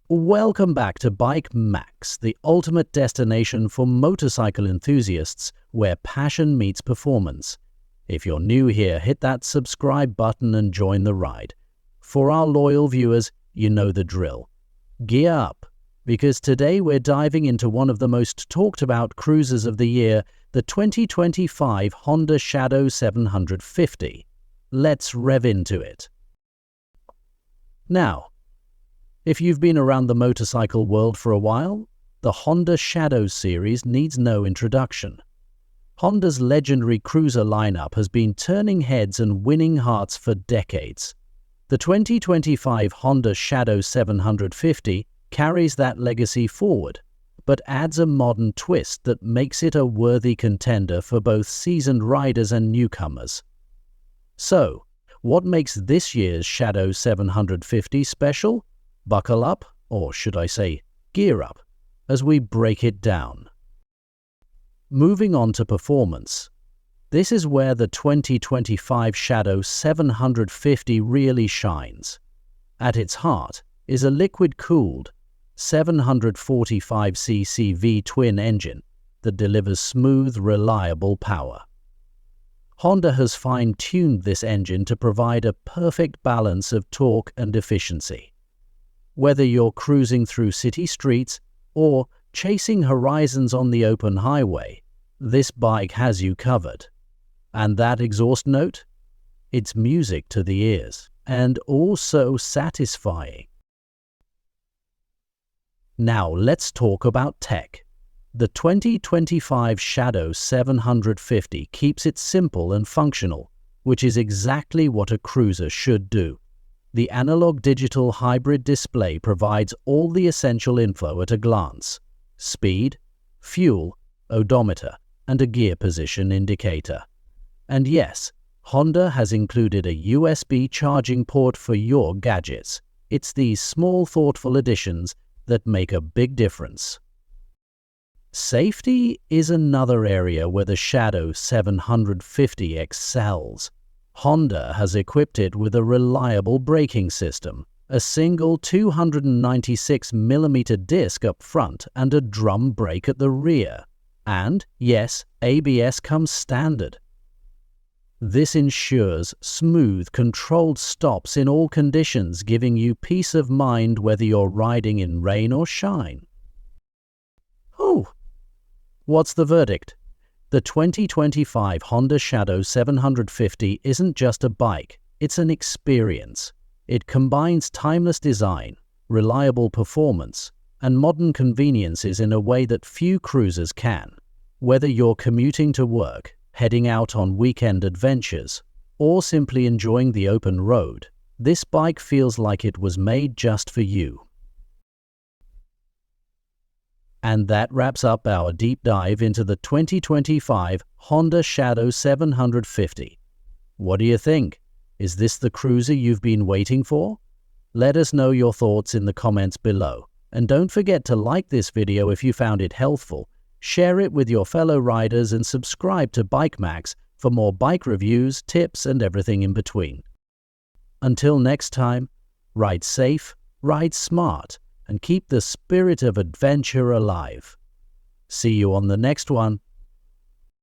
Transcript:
Welcome back to Bike Max, the ultimate destination for motorcycle enthusiasts where passion meets performance. If you're new here, hit that subscribe button and join the ride. For our loyal viewers, you know the drill. Gear up, because today we're diving into one of the most talked about cruisers of the year, the 2025 Honda Shadow 750. Let's rev into it. Now, if you've been around the motorcycle world for a while, the Honda Shadow series needs no introduction. Honda's legendary cruiser lineup has been turning heads and winning hearts for decades. The 2025 Honda Shadow 750 carries that legacy forward, but adds a modern twist that makes it a worthy contender for both seasoned riders and newcomers. So, what makes this year's Shadow 750 special? Buckle up, or should I say, gear up, as we break it down. Moving on to performance. This is where the 2025 Shadow 750 really shines. At its heart is a liquid-cooled 745cc V-twin engine that delivers smooth, reliable power. Honda has fine-tuned this engine to provide a perfect balance of torque and efficiency. Whether you're cruising through city streets or chasing horizons on the open highway, this bike has you covered. And that exhaust note? It's music to the ears, and also satisfying. Now let's talk about tech. The 2025 Shadow 750 keeps it simple and functional, which is exactly what a cruiser should do. The analog-digital hybrid display provides all the essential info at a glance: speed, fuel, odometer, and a gear position indicator. And yes, Honda has included a USB charging port for your gadgets. It's these small, thoughtful additions that make a big difference. Safety is another area where the Shadow 750 excels. Honda has equipped it with a reliable braking system, a single 296mm disc up front and a drum brake at the rear. And, yes, ABS comes standard. This ensures smooth, controlled stops in all conditions, giving you peace of mind whether you're riding in rain or shine. Oh, what's the verdict? The 2025 Honda Shadow 750 isn't just a bike, it's an experience. It combines timeless design, reliable performance, and modern conveniences in a way that few cruisers can. Whether you're commuting to work, heading out on weekend adventures, or simply enjoying the open road, this bike feels like it was made just for you. And that wraps up our deep dive into the 2025 Honda Shadow 750. What do you think? Is this the cruiser you've been waiting for? Let us know your thoughts in the comments below. And don't forget to like this video if you found it helpful, share it with your fellow riders, and subscribe to Bike Max for more bike reviews, tips, and everything in between. Until next time, ride safe, ride smart, and keep the spirit of adventure alive. See you on the next one.